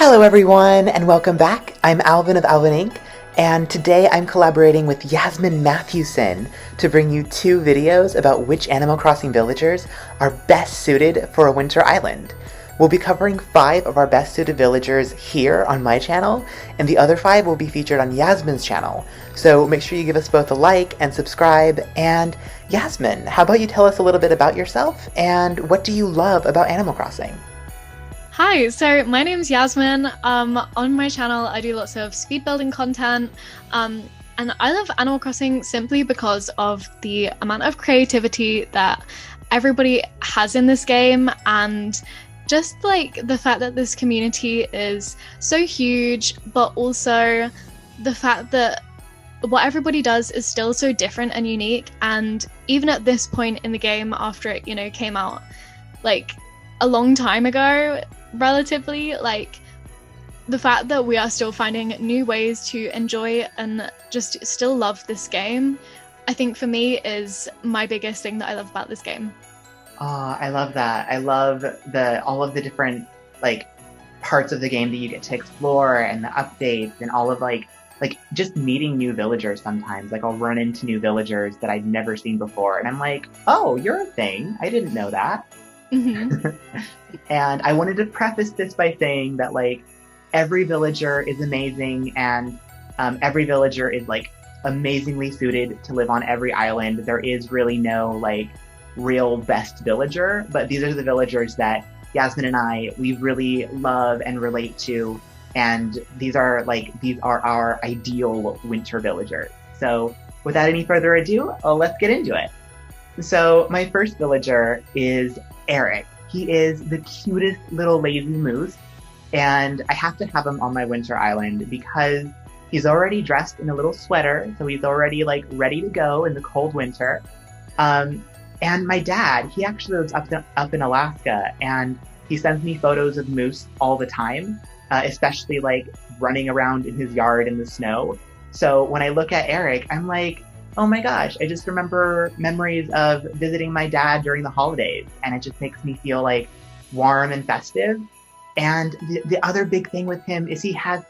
Hello everyone and welcome back. I'm Alvin of Alvin Inc. and today I'm collaborating with Yasmin to bring you two videos about which Animal Crossing villagers are best suited for a winter island. We'll be covering 5 of our best suited villagers here on my channel, and the other 5 will be featured on Yasmin's channel. So make sure you give us both a like and subscribe. And Yasmin, how about you tell us a little bit about yourself and what do you love about Animal Crossing? Hi, so my name's Yasmin. On my channel I do lots of speed building content, and I love Animal Crossing simply because of the amount of creativity that everybody has in this game, and just like the fact that this community is so huge, but also the fact that what everybody does is still so different and unique. And even at this point in the game, after it, came out like a long time ago, relatively, like the fact that we are still finding new ways to enjoy and just still love this game, I think for me is my biggest thing that I love about this game. I love that. I love all of the different parts of the game that you get to explore and the updates and all of like just meeting new villagers sometimes. Like I'll run into new villagers that I'd never seen before and I'm like, oh, you're a thing. I didn't know that. Mm-hmm. And I wanted to preface this by saying that every villager is amazing and every villager is amazingly suited to live on every island. There is really no real best villager, but these are the villagers that Yasmin and we really love and relate to, and these are our ideal winter villagers. So without any further ado, let's get into it. So my first villager is Eric. He is the cutest little lazy moose, and I have to have him on my winter island because he's already dressed in a little sweater, so he's already ready to go in the cold winter. And my dad, he actually lives up in Alaska, and he sends me photos of moose all the time, especially running around in his yard in the snow. So when I look at Eric, I'm like, oh my gosh, I just remember memories of visiting my dad during the holidays, and it just makes me feel warm and festive. And the other big thing with him is he has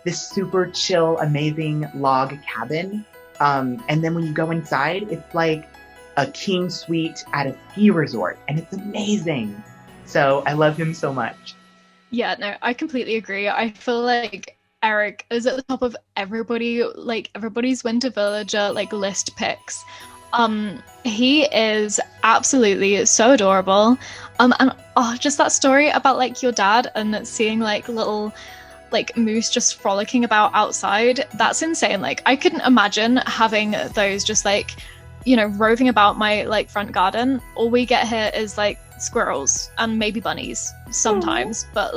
this super chill, amazing log cabin. And then when you go inside, it's a king suite at a ski resort, and it's amazing. So I love him so much. Yeah, no, I completely agree. I feel like Eric is at the top of everybody's winter villager list picks. He is absolutely so adorable. And just that story about your dad and seeing little moose just frolicking about outside, that's insane. I couldn't imagine having those just roving about my front garden. All we get here is squirrels and maybe bunnies sometimes. But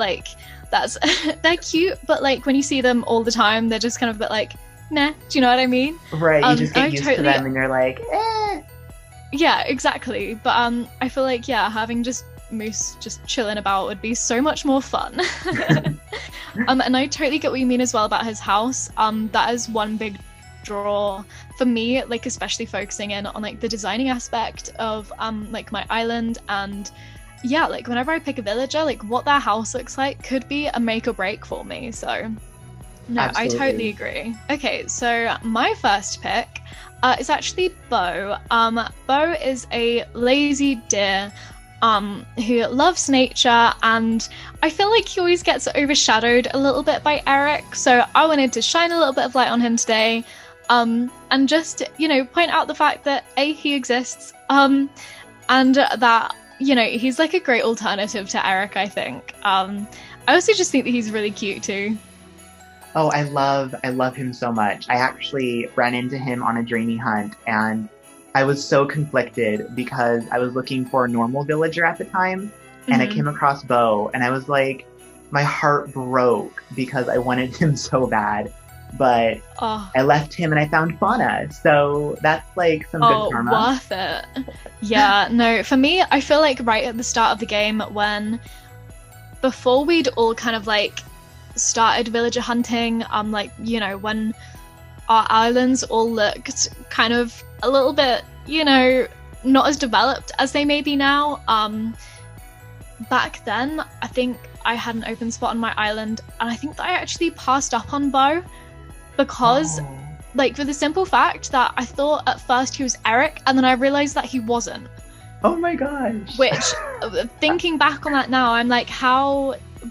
that's they're cute, but when you see them all the time, they're just kind of a bit nah, do you know what I mean? Right, you just get used to them and you're eh. Yeah, exactly. But I feel having just moose just chilling about would be so much more fun. And I totally get what you mean as well about his house. That is one big draw for me, especially focusing in on the designing aspect of my island. And yeah, whenever I pick a villager, what their house looks like could be a make or break for me. So no, absolutely. I totally agree. Okay, so my first pick is actually Bo. Bo is a lazy deer who loves nature, and I feel he always gets overshadowed a little bit by Eric, so I wanted to shine a little bit of light on him today, and just point out the fact that he exists, and that he's a great alternative to Eric, I think. I also just think that he's really cute too. Oh, I love him so much. I actually ran into him on a dreamy hunt, and I was so conflicted because I was looking for a normal villager at the time, and I came across Bo, and I was my heart broke because I wanted him so bad. But I left him and I found Fauna, so that's some good karma. Worth it. Yeah, no, for me, I feel right at the start of the game, before we'd all kind of started villager hunting, when our islands all looked kind of a little bit, not as developed as they may be now. Back then, I think I had an open spot on my island, and I think that I actually passed up on Bo because like for the simple fact that I thought at first he was Eric, and then I realized that he wasn't. Oh my gosh. Which, thinking back on that now, I'm like,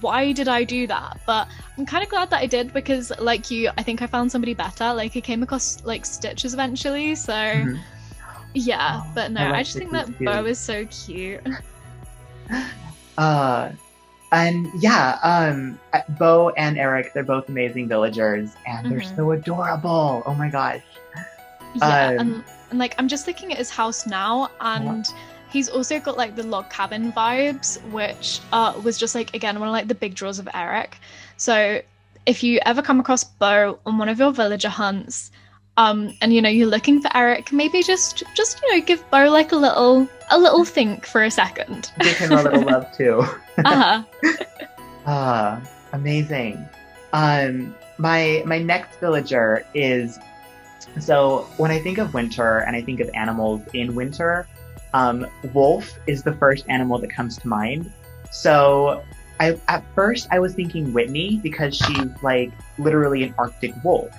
why did I do that? But I'm kind of glad that I did, because like you, I think I found somebody better. Like I came across like Stitches eventually, so yeah. But no, I just think that Bo is so cute. And yeah, Bo and Eric, they're both amazing villagers, and they're so adorable. Oh my gosh. Yeah, and like I'm just looking at his house now, and he's also got like the log cabin vibes, which was just like, again, one of like the big draws of Eric. So if you ever come across Bo on one of your villager hunts, and you know you're looking for Eric, maybe just you know give Bo like a little think for a second. Give him a little love too. Amazing. My next villager is, so when I think of winter and I think of animals in winter, wolf is the first animal that comes to mind. So at first I was thinking Whitney, because she's like literally an Arctic wolf.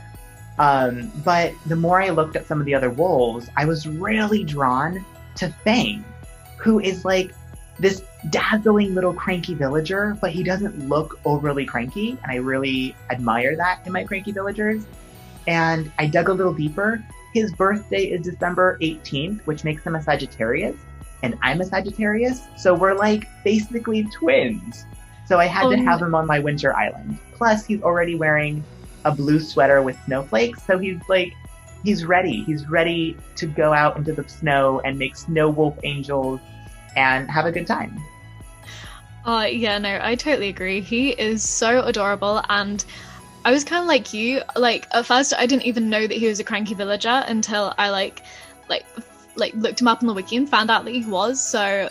But the more I looked at some of the other wolves, I was really drawn to Fang, who is like this dazzling little cranky villager, but he doesn't look overly cranky, and I really admire that in my cranky villagers. And I dug a little deeper. His birthday is December 18th, which makes him a Sagittarius, and I'm a Sagittarius, so we're like basically twins. So I had to have him on my winter island. Plus, he's already wearing a blue sweater with snowflakes, so he's ready. He's ready to go out into the snow and make snow wolf angels and have a good time. Yeah, no, I totally agree. He is so adorable, and I was kind of like you. Like at first, I didn't even know that he was a cranky villager until I like looked him up on the wiki and found out that he was. So,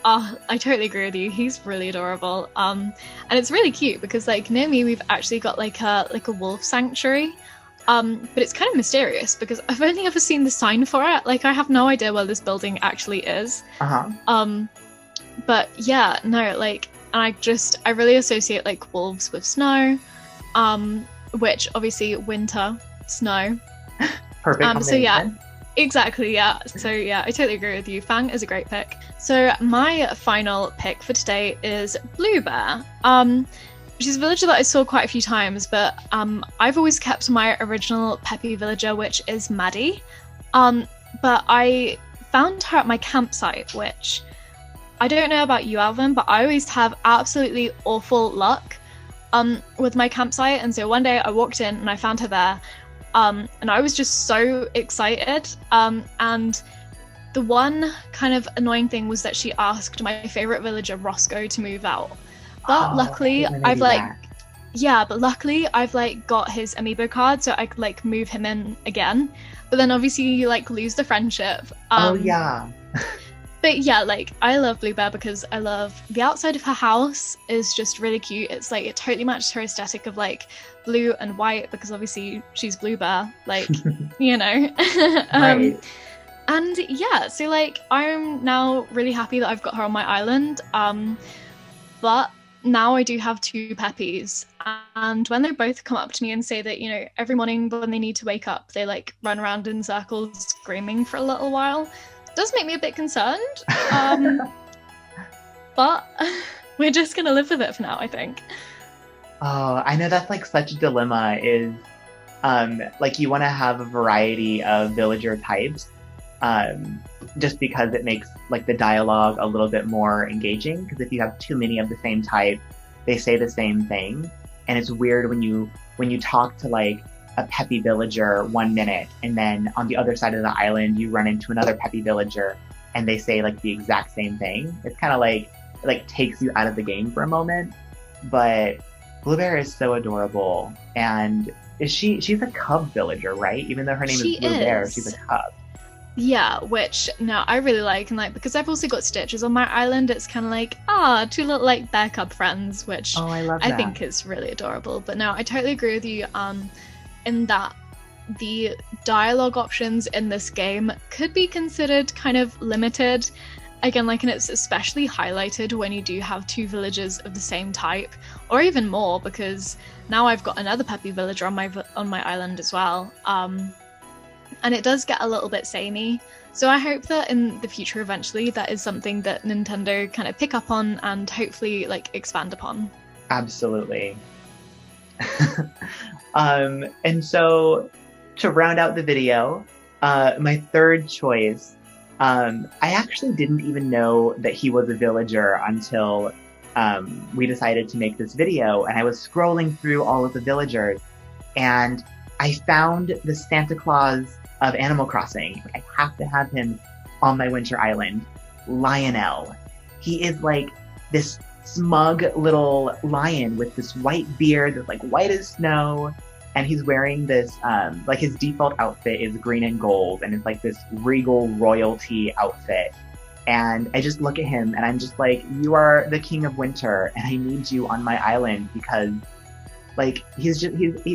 I totally agree with you. He's really adorable. And it's really cute because like near me, we've actually got like a wolf sanctuary. But it's kind of mysterious because I've only ever seen the sign for it. Like I have no idea where this building actually is. But yeah, no, like, and I really associate like wolves with snow, which obviously winter, snow. Perfect. So yeah, exactly, yeah. So yeah, I totally agree with you. Fang is a great pick. So my final pick for today is Bluebear. She's a villager that I saw quite a few times, but I've always kept my original peppy villager, which is Maddie. But I found her at my campsite, which I don't know about you, Alvin, but I always have absolutely awful luck with my campsite. And so one day I walked in and I found her there, and I was just so excited. And the one kind of annoying thing was that she asked my favorite villager, Roscoe, to move out. But luckily I've got his amiibo card, so I could like move him in again. But then obviously you like lose the friendship. But yeah, like I love Bluebear because I love the outside of her house is just really cute. It's like it totally matches her aesthetic of like blue and white because obviously she's Bluebear, like you know. Right. And yeah, so like I'm now really happy that I've got her on my island. But now I do have two peppies, and when they both come up to me and say that, you know, every morning when they need to wake up, they like run around in circles screaming for a little while, it does make me a bit concerned. But we're just gonna live with it for now, I think. Oh, I know that's like such a dilemma is like you want to have a variety of villager types, just because it makes like the dialogue a little bit more engaging. Because if you have too many of the same type, they say the same thing, and it's weird when you talk to like a peppy villager 1 minute, and then on the other side of the island you run into another peppy villager, and they say like the exact same thing. It's kind of like it like takes you out of the game for a moment. But Bluebear is so adorable, and she's a cub villager, right? Even though her name is Bluebear, she's a cub. Yeah, which no, I really like, and like because I've also got Stitches on my island, it's kind of like two little like bear cub friends, which I love that. I think is really adorable. But no, I totally agree with you in that the dialogue options in this game could be considered kind of limited, again, like, and it's especially highlighted when you do have two villagers of the same type, or even more, because now I've got another peppy villager on my island as well. And it does get a little bit samey. So I hope that in the future, eventually, that is something that Nintendo kind of pick up on and hopefully like expand upon. Absolutely. And so to round out the video, my third choice, I actually didn't even know that he was a villager until we decided to make this video, and I was scrolling through all of the villagers, and I found the Santa Claus of Animal Crossing. I have to have him on my winter island. Lionel. He is like this smug little lion with this white beard that's like white as snow, and he's wearing this like his default outfit is green and gold, and it's like this regal royalty outfit. And I just look at him and I'm just like, you are the king of winter and I need you on my island, because like he's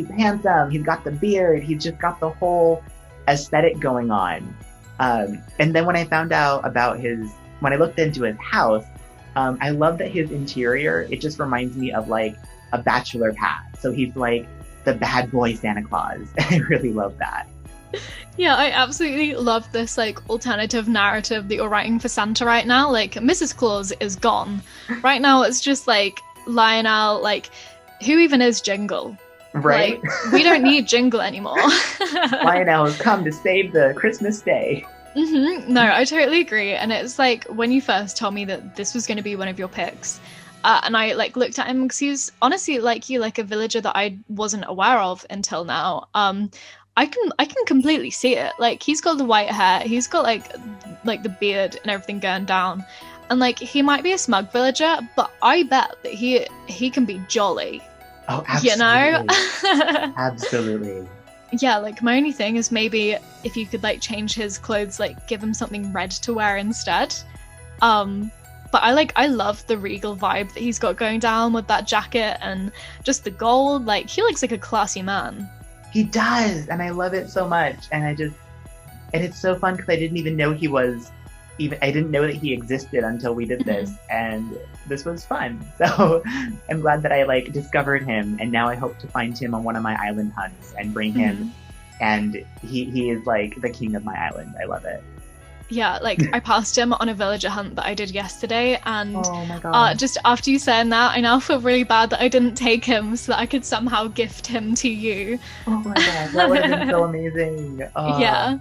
handsome, he's got the beard, he's just got the whole aesthetic going on. And then when I found out about when I looked into his house, I love that his interior, it just reminds me of like a bachelor pad. So he's like the bad boy Santa Claus. I really love that. Yeah, I absolutely love this like alternative narrative that you're writing for Santa right now. Like, Mrs. Claus is gone. Right now it's just like Lionel, like, who even is Jingle? Right? Like, we don't need Jingle anymore. Lionel has come to save the Christmas day. No, I totally agree. And it's like, when you first told me that this was going to be one of your picks, and I like looked at him, because he was honestly like you, like a villager that I wasn't aware of until now. I can completely see it. Like, he's got the white hair, he's got like the beard and everything going down, and like he might be a smug villager, but I bet that he can be jolly. Oh, absolutely. You know? Absolutely. Yeah, like my only thing is maybe if you could like change his clothes, like give him something red to wear instead. But I love the regal vibe that he's got going down with that jacket and just the gold. Like, he looks like a classy man. He does, and I love it so much. And it's so fun because I didn't even know I didn't know that he existed until we did this, and this was fun. So I'm glad that I like discovered him, and now I hope to find him on one of my island hunts and bring him. And he is like the king of my island. I love it. Yeah, like I passed him on a villager hunt that I did yesterday, and oh my God. Just after you saying that, I now feel really bad that I didn't take him so that I could somehow gift him to you. Oh my God, that would have been so amazing. Yeah.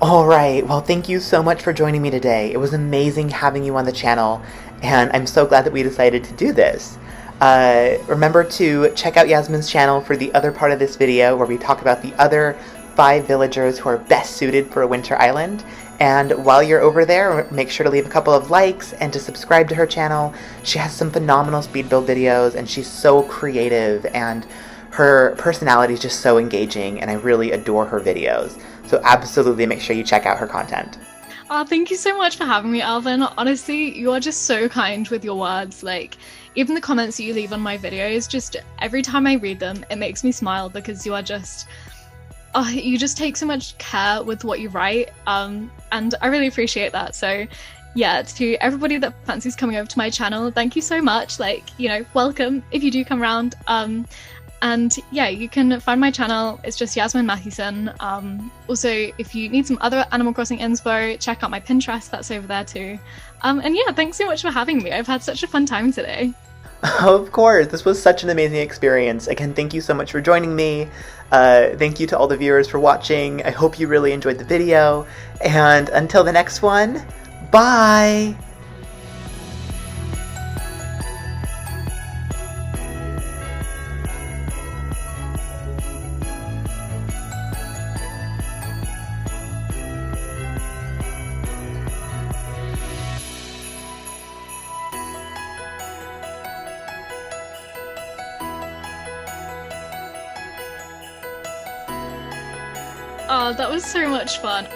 All right, well, thank you so much for joining me today. It was amazing having you on the channel, and I'm so glad that we decided to do this. Remember to check out Yasmin's channel for the other part of this video where we talk about the other 5 villagers who are best suited for a winter island. And while you're over there, make sure to leave a couple of likes and to subscribe to her channel. She has some phenomenal speed build videos, and she's so creative, and her personality is just so engaging, and I really adore her videos. So absolutely make sure you check out her content. Thank you so much for having me, Alvin. Honestly, you are just so kind with your words. Like, even the comments that you leave on my videos, just every time I read them, it makes me smile, because you are just... you just take so much care with what you write, and I really appreciate that. So yeah, to everybody that fancies coming over to my channel, thank you so much. Like, you know, welcome if you do come around. And yeah, you can find my channel, it's just Yasmin Mathewson. Also, if you need some other Animal Crossing inspo, check out my Pinterest, that's over there too. And yeah, thanks so much for having me. I've had such a fun time today. Of course, this was such an amazing experience. Again, thank you so much for joining me. Thank you to all the viewers for watching. I hope you really enjoyed the video. And until the next one, bye! Oh, that was so much fun.